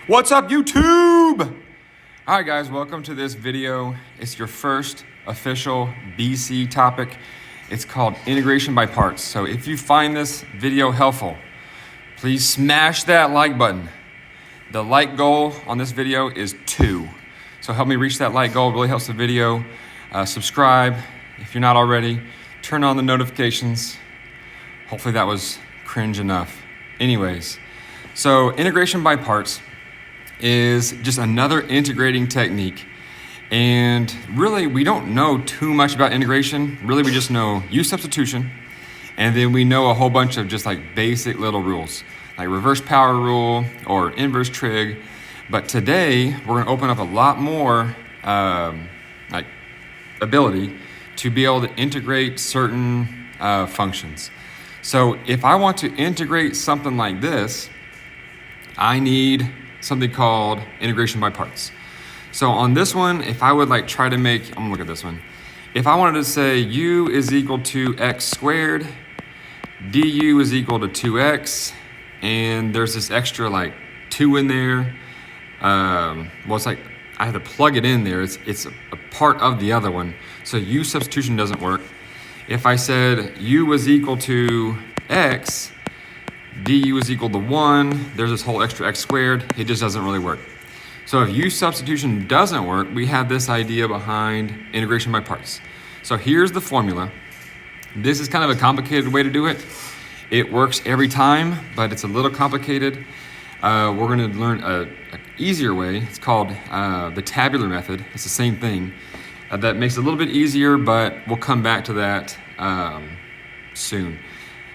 What's up, YouTube? All right, guys, welcome to this video. It's your first official BC topic. It's called integration by parts. So if you find this video helpful, please smash that like button. The like goal on this video is 2. So help me reach that like goal. It really helps the video. Subscribe if you're not already. Turn on the notifications. Hopefully that was cringe enough. Anyways, so integration by parts is just another integrating technique. And really, we don't know too much about integration. Really, we just know U substitution. And then we know a whole bunch of just like basic little rules, like reverse power rule or inverse trig. But today, we're gonna open up a lot more like ability to be able to integrate certain functions. So if I want to integrate something like this, I need something called integration by parts. So on this one, if I would like try to make, I'm gonna look at this one. If I wanted to say u is equal to x squared, du is equal to 2x, and there's this extra like 2 in there. Well, it's like I have to plug it in there. It's a part of the other one. So u substitution doesn't work. If I said u was equal to x, du is equal to 1, there's this whole extra x squared, it just doesn't really work. So if u substitution doesn't work, we have this idea behind integration by parts. So here's the formula. This is kind of a complicated way to do it. It works every time, but it's a little complicated. We're gonna learn an easier way. It's called the tabular method. It's the same thing. That makes it a little bit easier, but we'll come back to that soon.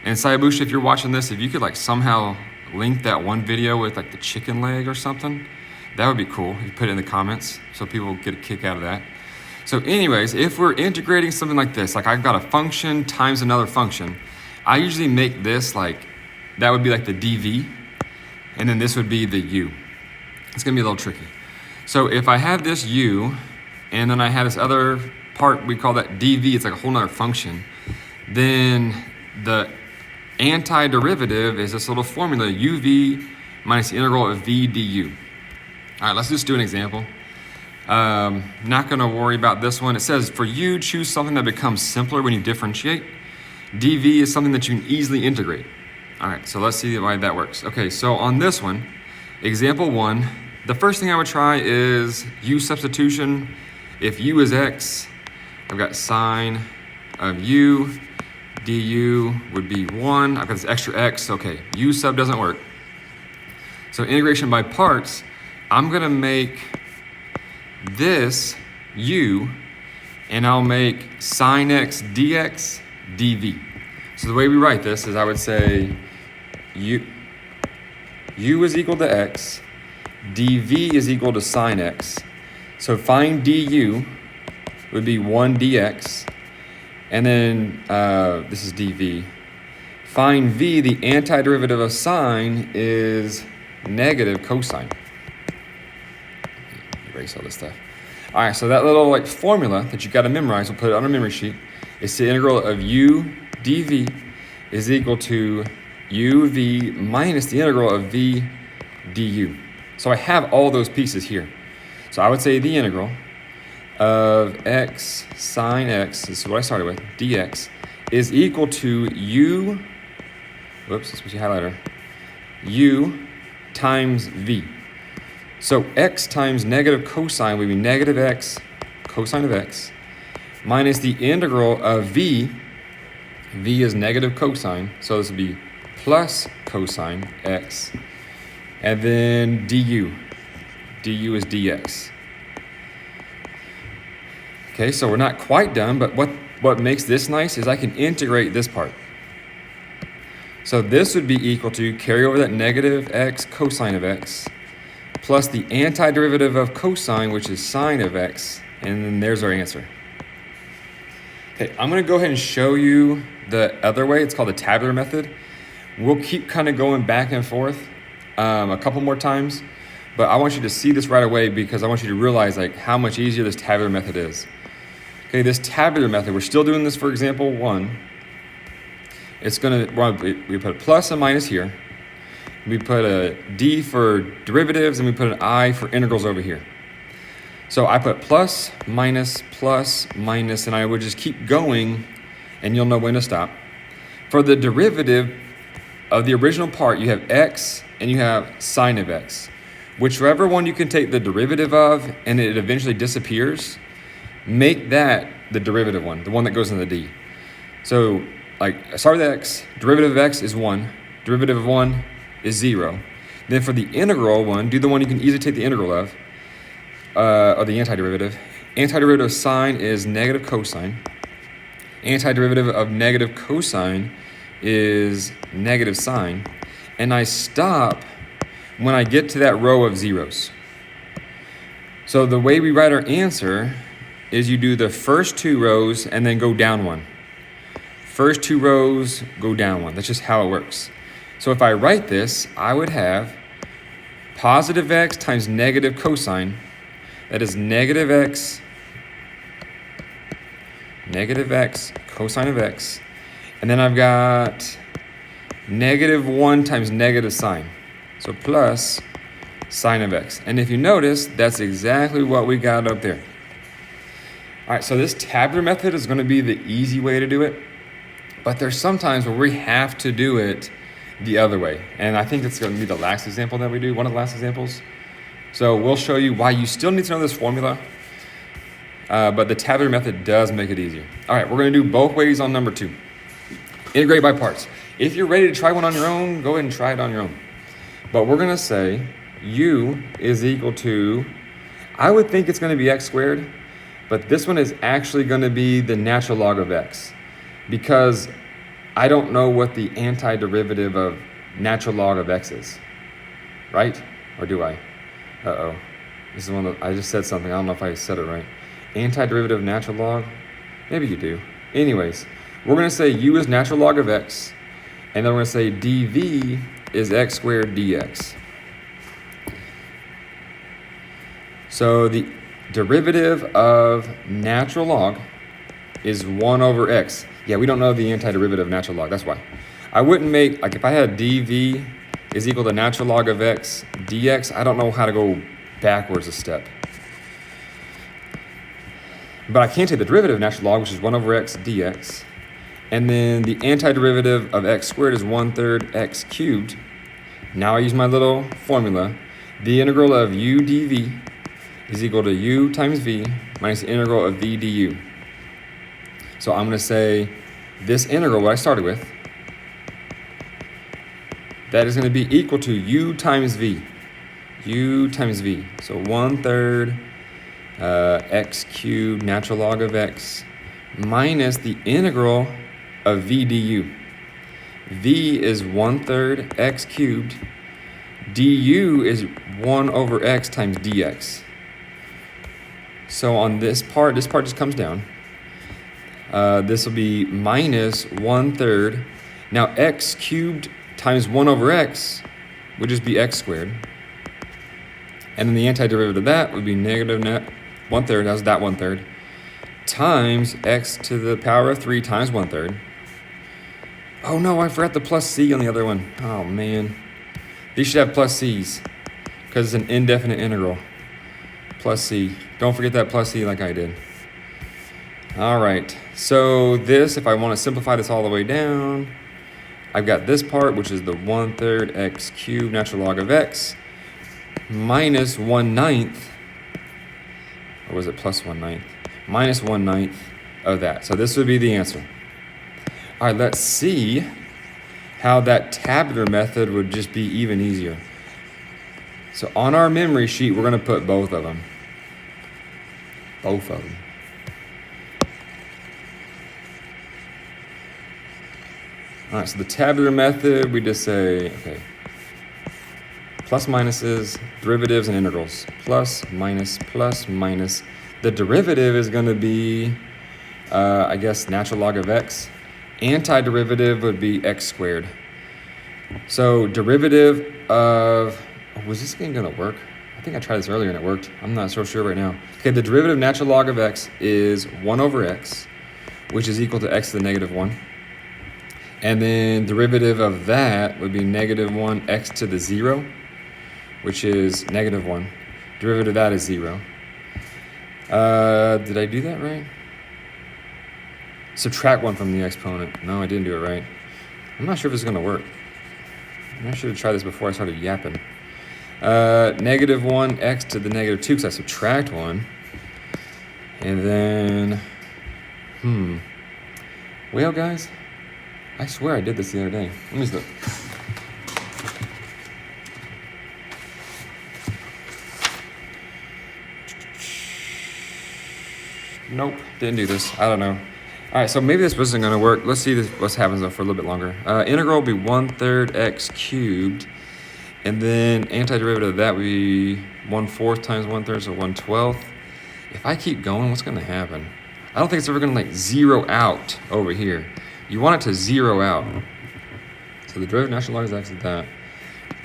And Sayabushi, if you're watching this, if you could like somehow link that one video with like the chicken leg or something, that would be cool. You put it in the comments so people get a kick out of that. So anyways, if we're integrating something like this, like I've got a function times another function, I usually make this like, that would be like the dv, and then this would be the u. It's gonna be a little tricky. So if I have this u, and then I have this other part, we call that dv, it's like a whole nother function, then the antiderivative is this little formula, uv minus the integral of v du. All right, let's just do an example. Not gonna worry about this one. It says for u, choose something that becomes simpler when you differentiate. dv is something that you can easily integrate. All right, so let's see why that works. Okay, so on this one, example 1, the first thing I would try is u substitution. If u is x, I've got sine of u, du would be 1. I've got this extra x, okay, u sub doesn't work. So integration by parts, I'm gonna make this u, and I'll make sine x dx dv. So the way we write this is I would say u is equal to x, dv is equal to sine x. So find du would be 1 dx, and then this is dv. Find v, the antiderivative of sine is negative cosine. Erase all this stuff. All right, so that little like formula that you got to memorize, we'll put it on a memory sheet. It's the integral of u dv is equal to uv minus the integral of v du. So I have all those pieces here. So I would say the integral of x sine x, this is what I started with, dx, is equal to u, whoops, this was your highlighter, u times v. So x times negative cosine would be negative x cosine of x minus the integral of v. V is negative cosine, so this would be plus cosine x, and then du. Du is dx. Okay, so we're not quite done, but what makes this nice is I can integrate this part. So this would be equal to, carry over that negative x cosine of x, plus the antiderivative of cosine, which is sine of x, and then there's our answer. Okay, I'm gonna go ahead and show you the other way. It's called the tabular method. We'll keep kind of going back and forth a couple more times, but I want you to see this right away because I want you to realize like how much easier this tabular method is. Okay, this tabular method, we're still doing this for example 1. It's gonna, we put a plus and minus here. We put a D for derivatives, and we put an I for integrals over here. So I put plus, minus, and I would just keep going, and you'll know when to stop. For the derivative of the original part, you have x and you have sine of x. Whichever one you can take the derivative of and it eventually disappears, make that the derivative one, the one that goes in the D. So like start with x, derivative of x is 1, derivative of 1 is 0. Then for the integral one, do the one you can easily take the integral of, or the antiderivative. Antiderivative of sine is negative cosine. Antiderivative of negative cosine is negative sine. And I stop when I get to that row of zeros. So the way we write our answer is you do the first 2 rows and then go down 1. First 2 rows, go down 1. That's just how it works. So if I write this, I would have positive x times negative cosine. That is negative x cosine of x. And then I've got negative 1 times negative sine. So plus sine of x. And if you notice, that's exactly what we got up there. All right, so this tabular method is going to be the easy way to do it. But there's some times where we have to do it the other way. And I think it's going to be the last example that we do, one of the last examples. So we'll show you why you still need to know this formula, but the tabular method does make it easier. All right, we're going to do both ways on number 2. Integrate by parts. If you're ready to try one on your own, go ahead and try it on your own. But we're going to say u is equal to, I would think it's going to be x squared, but this one is actually going to be the natural log of x, because I don't know what the antiderivative of natural log of x is, right? Or do I? Uh-oh. This is one that I just said something. I don't know if I said it right. Antiderivative of natural log? Maybe you do. Anyways, we're going to say u is natural log of x, and then we're going to say dv is x squared dx. So the derivative of natural log is 1 over x. Yeah, we don't know the antiderivative of natural log. That's why. I wouldn't make, like if I had dv is equal to natural log of x dx, I don't know how to go backwards a step. But I can take the derivative of natural log, which is 1 over x dx. And then the antiderivative of x squared is 1/3 x cubed. Now I use my little formula. The integral of u dv is equal to u times v minus the integral of v du. So I'm going to say this integral, what I started with, that is going to be equal to u times v. U times v. So 1/3 x cubed natural log of x minus the integral of v du. V is 1/3 x cubed. Du is 1 over x times dx. So on this part just comes down. This will be minus 1/3. Now x cubed times 1 over x would just be x squared. And then the antiderivative of that would be negative 1/3, that's that 1/3, times x to the power of 3 times 1/3. Oh no, I forgot the plus c on the other one. Oh man. These should have plus c's because it's an indefinite integral. Plus c. Don't forget that plus c like I did. All right, so this, if I want to simplify this all the way down, I've got this part, which is the 1/3 x cubed natural log of x minus 1/9, or was it plus 1/9? Minus 1/9 of that. So this would be the answer. All right, let's see how that tabular method would just be even easier. So on our memory sheet, we're going to put both of them. Both of them. All right, so the tabular method, we just say, okay, plus minuses, derivatives, and integrals. Plus, minus, plus, minus. The derivative is going to be, I guess, natural log of x. Antiderivative would be x squared. So derivative of, was this game going to work? I think I tried this earlier and it worked. I'm not so sure right now. Okay, the derivative of natural log of x is 1 over x, which is equal to x to the negative 1. And then derivative of that would be negative 1 x to the 0, which is negative 1. Derivative of that is 0. Did I do that right? Subtract 1 from the exponent. No, I didn't do it right. I'm not sure if it's going to work. I should have tried this before I started yapping. Negative 1 x to the negative 2 because I subtract 1. And then, well, guys, I swear I did this the other day. Let me just look. Nope, didn't do this. I don't know. All right, so maybe this wasn't going to work. Let's see what happens though for a little bit longer. Integral will be 1/3 x cubed. And then antiderivative of that would be 1/4 times 1/3, so 1/12. If I keep going, what's going to happen? I don't think it's ever going to like zero out over here. You want it to zero out. So the derivative of natural log of x is that.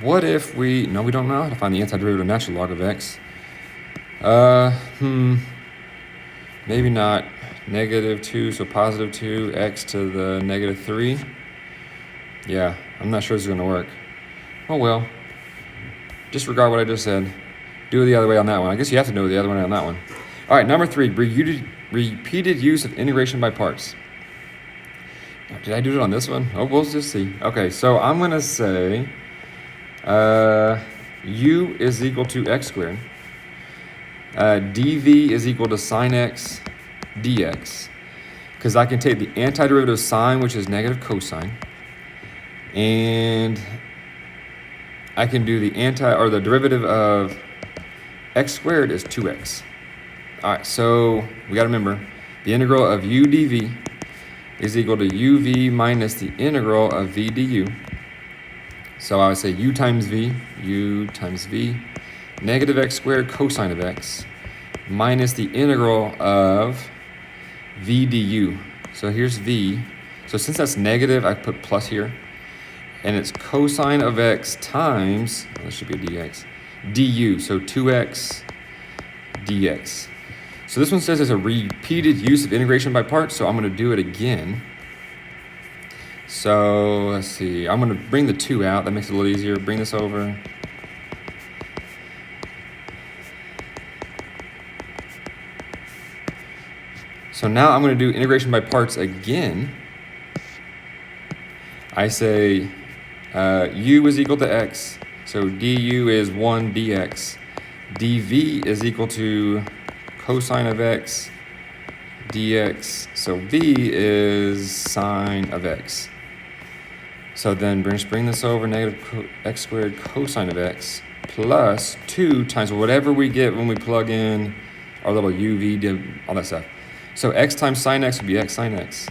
What if we don't know how to find the antiderivative of natural log of x. Maybe not. Negative 2, so positive 2, x to the negative 3. Yeah, I'm not sure this is going to work. Oh well. Disregard what I just said. Do it the other way on that one. I guess you have to do it the other way on that one. All right, number 3, repeated use of integration by parts. Did I do it on this one? Oh, we'll just see. Okay, so I'm going to say u is equal to x squared. dv is equal to sine x dx, because I can take the antiderivative of sine, which is negative cosine, and I can do the derivative of x squared is 2x. All right, so we got to remember the integral of u dv is equal to uv minus the integral of v du. So I would say u times v, negative x squared cosine of x, minus the integral of v du. So here's v. So since that's negative, I put plus here. And it's cosine of x times, this should be a dx, du. So 2x dx. So this one says it's a repeated use of integration by parts, so I'm going to do it again. So let's see, I'm going to bring the 2 out. That makes it a little easier. Bring this over. So now I'm going to do integration by parts again. I say u is equal to x, so du is 1 dx. dv is equal to cosine of x dx, so v is sine of x. So then bring this over, negative x squared cosine of x plus 2 times whatever we get when we plug in our little uv, all that stuff. So x times sine x would be x sine x.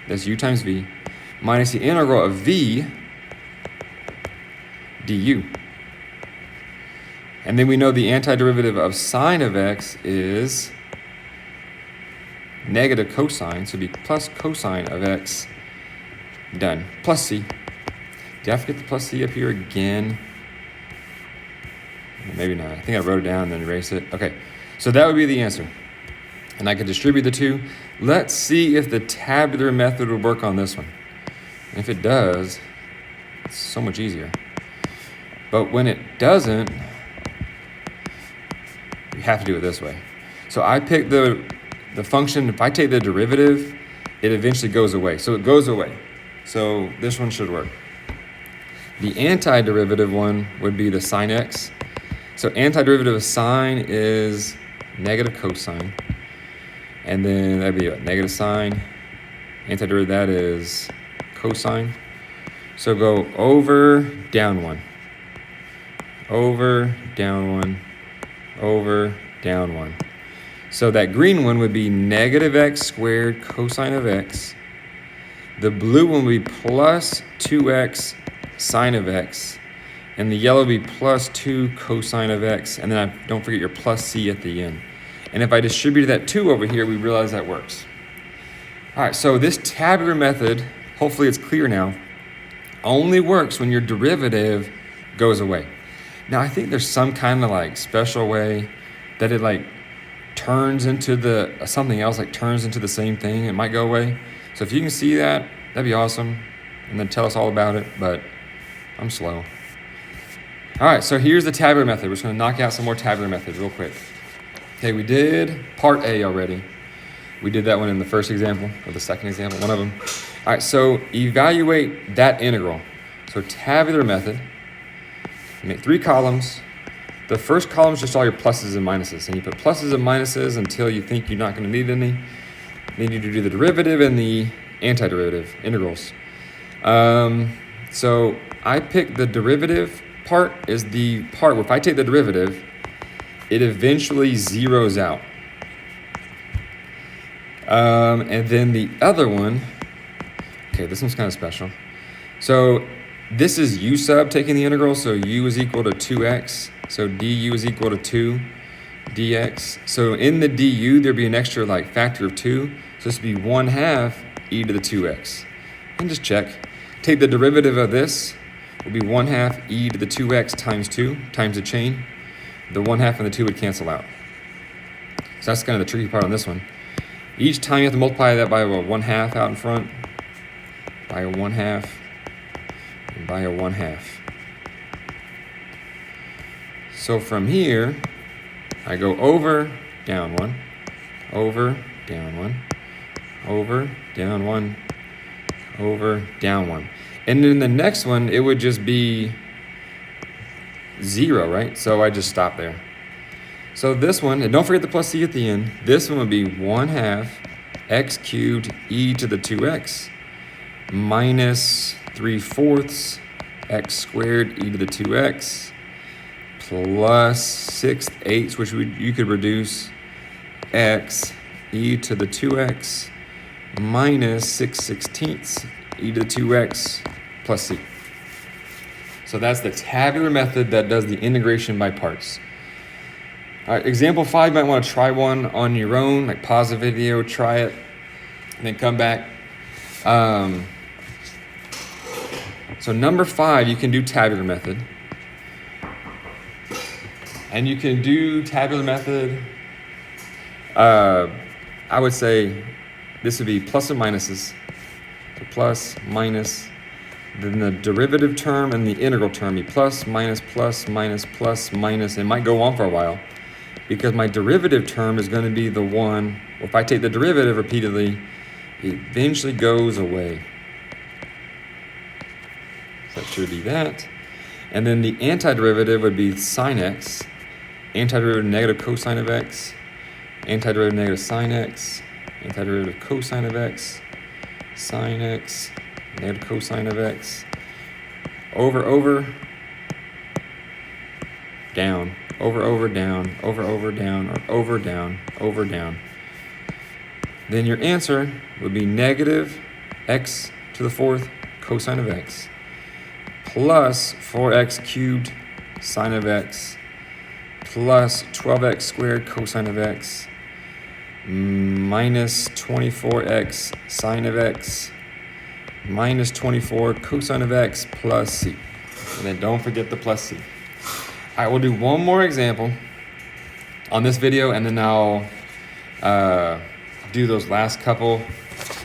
That's u times v minus the integral of v du. And then we know the antiderivative of sine of x is negative cosine, so it'd be plus cosine of x. Done. Plus c. Did I forget the plus c up here again? Maybe not. I think I wrote it down and then erased it. Okay, so that would be the answer. And I could distribute the 2. Let's see if the tabular method would work on this one. And if it does, it's so much easier. But when it doesn't, you have to do it this way. So I pick the function. If I take the derivative, it eventually goes away. So it goes away. So this one should work. The antiderivative one would be the sine x. So antiderivative of sine is negative cosine. And then that'd be what, negative sine. Antiderivative of that is cosine. So go over, down 1. Over, down 1. Over, down 1. So that green one would be negative x squared cosine of x. The blue one would be plus 2x sine of x. And the yellow would be plus 2 cosine of x. And then don't forget your plus c at the end. And if I distributed that 2 over here, we realize that works. All right, so this tabular method, hopefully it's clear now, only works when your derivative goes away. Now, I think there's some kind of like special way that it like turns into something else, like turns into the same thing. It might go away. So if you can see that, that'd be awesome. And then tell us all about it, but I'm slow. All right, so here's the tabular method. We're just gonna knock out some more tabular methods real quick. Okay, we did part A already. We did that one in the first example, or the second example, one of them. All right, so evaluate that integral. So tabular method, you make 3 columns. The first column is just all your pluses and minuses, and you put pluses and minuses until you think you're not gonna need any. Then you do the derivative and the antiderivative, integrals. So I picked the derivative part is the part where if I take the derivative, it eventually zeroes out. And then the other one, okay, this one's kind of special. So this is u sub taking the integral, so u is equal to 2x, so du is equal to 2 dx. So in the du, there'd be an extra like factor of 2, so this would be 1/2 e to the 2x. And just check. Take the derivative of this, will be 1/2 e to the 2x times 2, times the chain. The 1/2 and the 2 would cancel out. So that's kind of the tricky part on this one. Each time you have to multiply that by a 1/2 out in front, by a 1/2, and by a 1/2. So from here, I go over, down 1, over, down 1, over, down 1, over, down 1. And then the next one, it would just be 0, right? So I just stop there. So this one, and don't forget the plus c at the end, this one would be 1/2 x cubed e to the 2x minus 3/4 x squared e to the 2x plus 6/8, which you could reduce x e to the 2x minus 6/16 e to the 2x plus c. So that's the tabular method that does the integration by parts. All right, example 5, you might want to try one on your own, like pause the video, try it, and then come back. So number 5, you can do tabular method. And you can do tabular method, I would say this would be plus and minuses. So plus, minus, then the derivative term and the integral term be plus, minus, plus, minus, plus, minus. It might go on for a while because my derivative term is going to be the one, if I take the derivative repeatedly, it eventually goes away. So that should be that. And then the antiderivative would be sine x, antiderivative negative cosine of x, antiderivative negative sine x, antiderivative cosine of x, sine x, negative cosine of x, over, down, over, down, over, down, or over, down. Then your answer would be negative x to the 4th cosine of x plus 4x cubed sine of x plus 12x squared cosine of x minus 24x sine of x minus 24 cosine of x plus c. And then don't forget the plus c. All right, we'll do one more example on this video, and then I'll do those last couple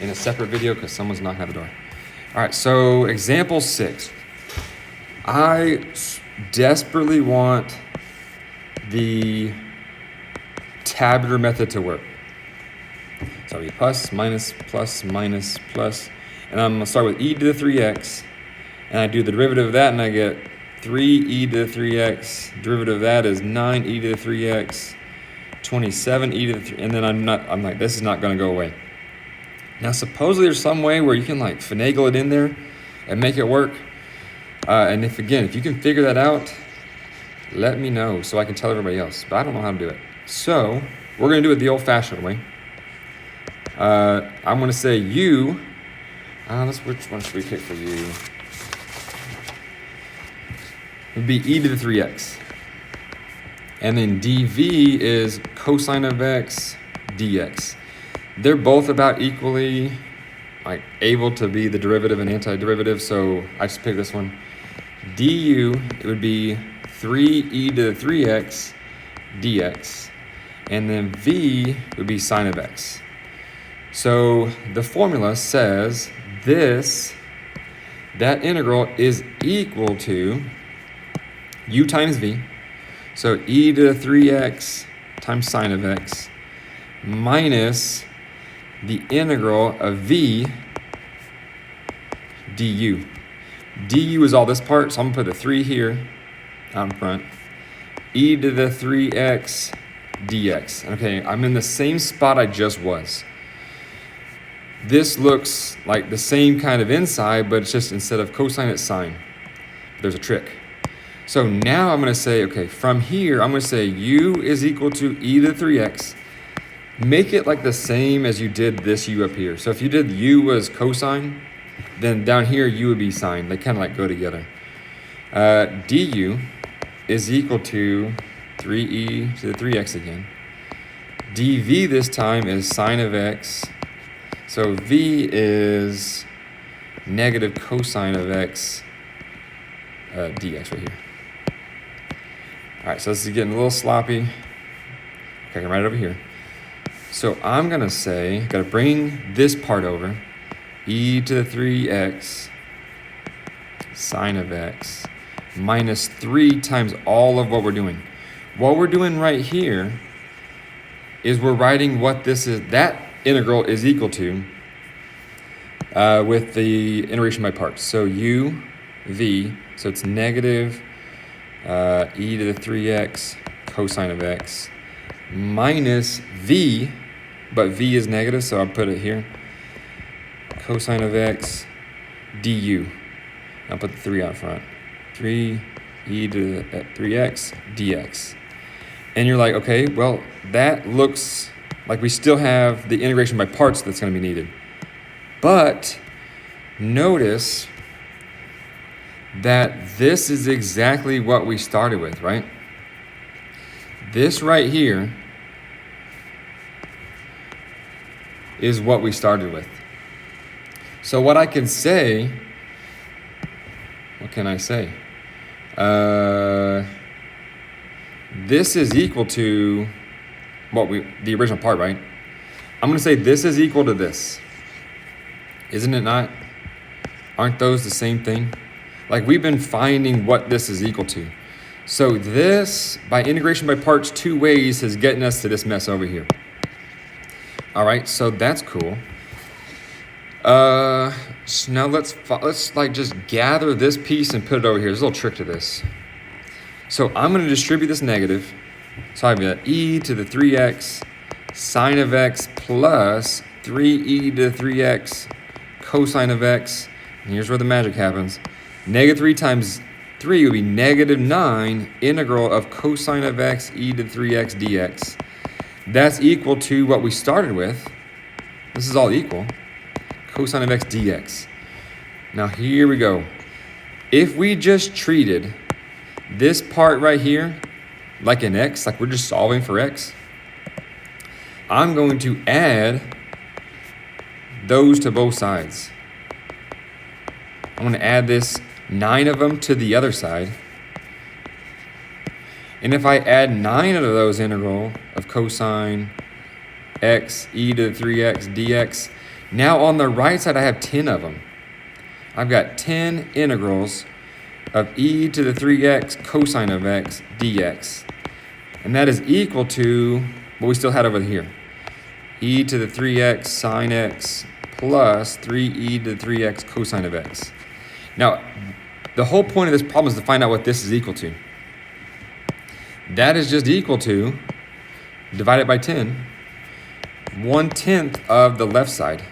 in a separate video because someone's knocking at the door. All right, so example 6. I desperately want the tabular method to work. So it'll be plus, minus, plus, minus, plus. And I'm going to start with e to the 3x. And I do the derivative of that, and I get 3e to the 3x. Derivative of that is 9e to the 3x. 27e to the 3. And then I'm like, this is not going to go away. Now, supposedly there's some way where you can like finagle it in there and make it work. And if you can figure that out, let me know so I can tell everybody else. But I don't know how to do it. So we're going to do it the old-fashioned way. I'm going to say u. Which one should we pick for u? It would be e to the 3x. And then dv is cosine of x dx. They're both about equally like able to be the derivative and antiderivative, so I just picked this one. Du, it would be 3e to the 3x dx. And then v would be sine of x. So the formula says that integral is equal to u times v. So e to the 3x times sine of x minus the integral of v du. Du is all this part, so I'm gonna put the 3 here out in front. E to the 3x dx. Okay, I'm in the same spot I just was. This looks like the same kind of inside, but it's just instead of cosine, it's sine. There's a trick. So now I'm going to say, okay, from here, I'm going to say u is equal to e to the 3x. Make it like the same as you did this u up here. So if you did u was cosine, then down here u would be sine. They kind of like go together. Du is equal to 3e to the 3x again. dv this time is sine of x. So v is negative cosine of x dx right here. All right, so this is getting a little sloppy. Okay, I can write it over here. So I'm going to say, got to bring this part over. E to the 3x sine of x minus 3 times all of what we're doing. What we're doing right here is we're writing what this is, that integral is equal to with the integration by parts. So u, v, so it's negative e to the 3x cosine of x minus v, but v is negative, so I'll put it here, cosine of x du. I'll put the 3 out front. 3 e to the 3x dx. And you're like, okay, well, that looks like we still have the integration by parts that's going to be needed. But notice that this is exactly what we started with, right? This right here is what we started with. So what I can say, what can I say? This is equal to the original part, right? I'm going to say this is equal to this. Isn't it not? Aren't those the same thing? Like we've been finding what this is equal to. So this, by integration by parts 2 ways, is getting us to this mess over here. All right, so that's cool. So now let's like just gather this piece and put it over here. There's a little trick to this. So I'm going to distribute this negative. So I've got e to the 3x sine of x plus 3e to the 3x cosine of x. And here's where the magic happens. Negative 3 times 3 would be negative 9 integral of cosine of x e to the 3x dx. That's equal to what we started with. This is all equal. Cosine of x dx. Now here we go. If we just treated this part right here like an x, like we're just solving for x, I'm going to add those to both sides. I'm going to add this 9 of them to the other side. And if I add 9 of those integral of cosine x e to the 3x dx, now on the right side I have 10 of them. I've got 10 integrals of e to the 3x cosine of x dx. And that is equal to what we still had over here. E to the 3x sine x plus 3e to the 3x cosine of x. Now, the whole point of this problem is to find out what this is equal to. That is just equal to, divided by 10, 1/10 of the left side.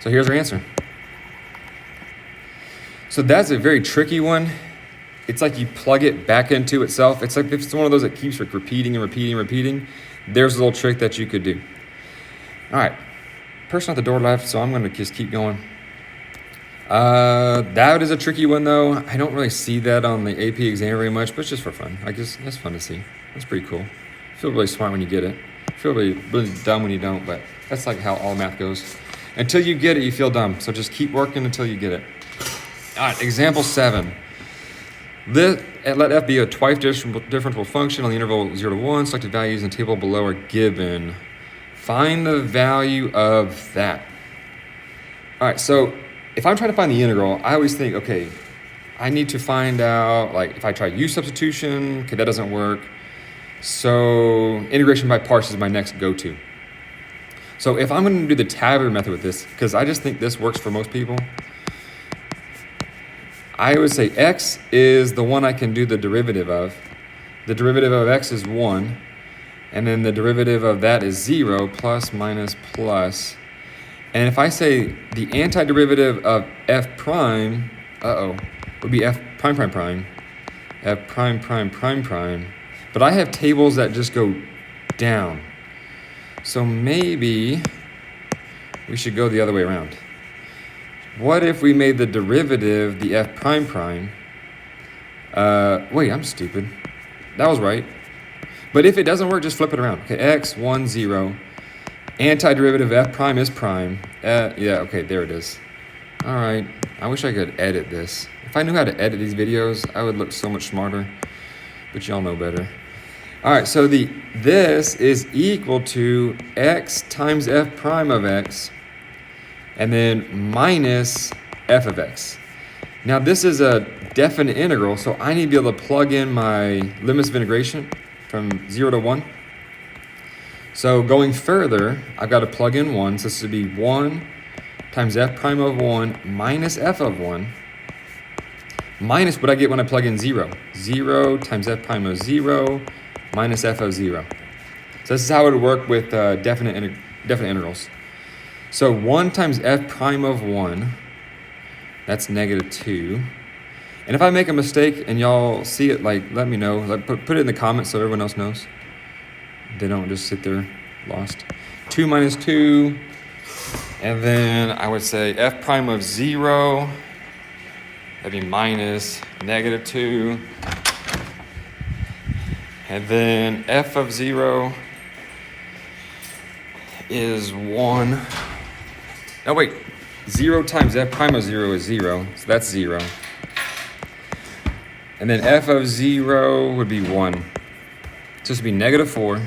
So here's our answer. So that's a very tricky one. It's like you plug it back into itself. It's like if it's one of those that keeps repeating and repeating and repeating, there's a little trick that you could do. All right, person at the door left, so I'm going to just keep going. That is a tricky one, though. I don't really see that on the AP exam very much, but it's just for fun. I guess that's fun to see. That's pretty cool. You feel really smart when you get it. You feel really dumb when you don't, but that's like how all math goes. Until you get it, you feel dumb. So just keep working until you get it. All right, example 7. Let f be a twice differentiable function on the interval 0 to 1. Selected values in the table below are given. Find the value of that. All right, so if I'm trying to find the integral, I always think, okay, I need to find out, like, if I try u substitution, okay, that doesn't work. So integration by parts is my next go-to. So if I'm going to do the tabular method with this, because I just think this works for most people, I would say x is the one I can do the derivative of. The derivative of x is 1, and then the derivative of that is 0, plus, minus, plus. And if I say the antiderivative of f prime, would be f prime prime prime, f prime prime prime prime. But I have tables that just go down. So maybe we should go the other way around. What if we made the derivative the f prime prime? Wait, I'm stupid. That was right. But if it doesn't work, just flip it around. Okay, x, 1, 0. Antiderivative f prime is prime. Yeah, okay, there it is. All right, I wish I could edit this. If I knew how to edit these videos, I would look so much smarter, but y'all know better. All right, so this is equal to x times f prime of x, and then minus f of x. Now this is a definite integral, so I need to be able to plug in my limits of integration from 0 to 1. So going further, I've got to plug in 1, so this would be 1 times f prime of 1 minus f of 1, minus what I get when I plug in 0. 0 times f prime of 0 minus f of 0. So this is how it would work with definite integrals. So 1 times f prime of 1, that's negative 2. And if I make a mistake and y'all see it, like, let me know. Like, put it in the comments so everyone else knows. They don't just sit there lost. 2 minus 2. And then I would say f prime of 0, that'd be minus negative 2. And then f of 0 is 1. Oh, wait. 0 times f prime of 0 is 0, so that's 0. And then f of 0 would be 1. So this would be negative 4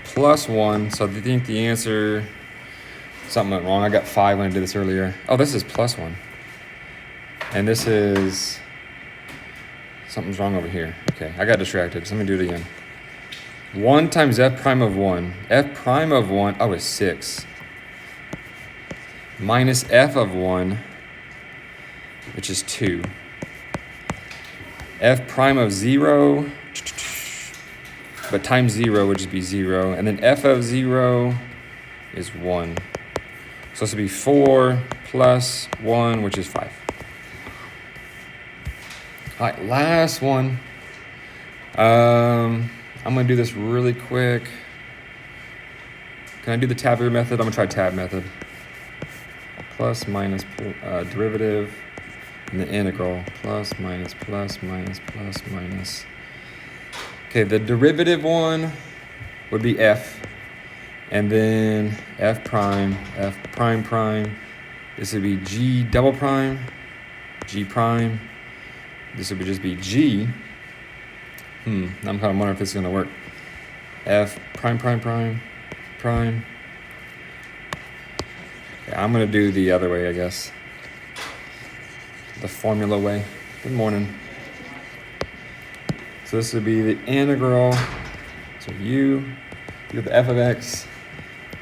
plus 1. So I think the answer, something went wrong. I got 5 when I did this earlier. Oh, this is plus 1. And this is, something's wrong over here. Okay, I got distracted, so let me do it again. 1 times f prime of 1. F prime of 1, oh, it's 6. Minus f of 1, which is 2. F prime of 0, but times 0 would just be 0. And then f of 0 is 1. So this would be 4 plus 1, which is 5. All right, last one. I'm going to do this really quick. Can I do the tabular method? I'm going to try tab method. Plus, minus, derivative, and the integral. Plus, minus, plus, minus, plus, minus. Okay, the derivative one would be f. And then f prime prime. This would be g double prime, g prime. This would just be g. I'm kind of wondering if this is going to work. F prime. Okay, I'm going to do the other way, I guess. The formula way. Good morning. So this would be the integral. So you have the f of x.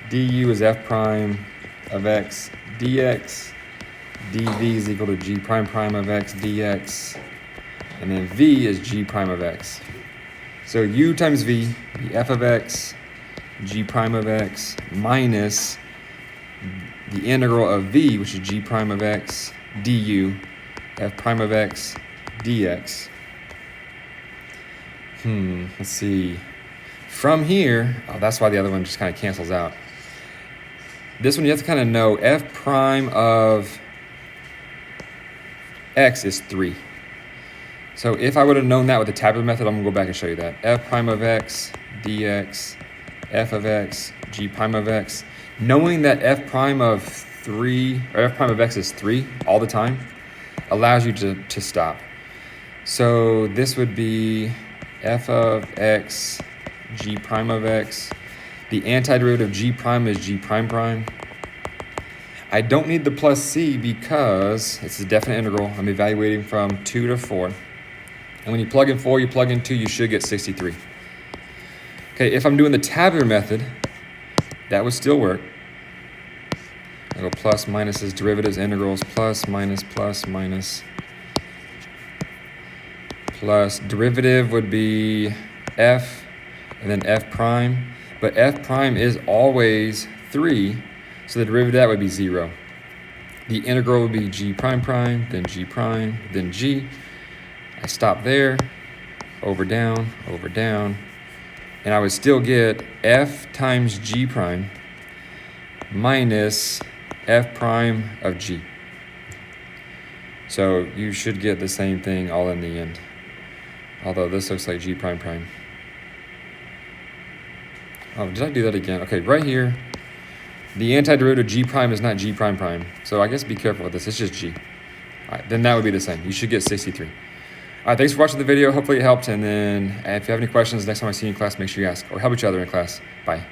du is f prime of x dx. dv is equal to g prime prime of x dx. And then v is g prime of x. So u times v be f of x, g prime of x, minus the integral of v, which is g prime of x, du, f prime of x, dx. Let's see. From here, oh, that's why the other one just kind of cancels out. This one you have to kind of know f prime of x is 3. So if I would have known that with the tabular method, I'm going to go back and show you that. F prime of x, dx, f of x, g prime of x. Knowing that f prime of 3, or f prime of x is 3 all the time, allows you to stop. So this would be f of x, g prime of x. The antiderivative of g prime is g prime prime. I don't need the plus c because it's a definite integral. I'm evaluating from 2 to 4. And when you plug in 4, you plug in 2, you should get 63. Okay, if I'm doing the tabular method, that would still work. I go plus, minuses, derivatives, integrals, plus, minus, plus, minus. Plus, derivative would be f, and then f prime. But f prime is always 3, so the derivative of that would be 0. The integral would be g prime prime, then g prime, then g. I stop there, over, down, and I would still get f times g prime minus f prime of g. So you should get the same thing all in the end. Although this looks like g prime prime. Oh, did I do that again? Okay, right here, the antiderivative of g prime is not g prime prime. So I guess be careful with this, it's just g. All right, then that would be the same. You should get 63. All right, thanks for watching the video. Hopefully it helped. And then if you have any questions next time I see you in class, make sure you ask. Or help each other in class. Bye.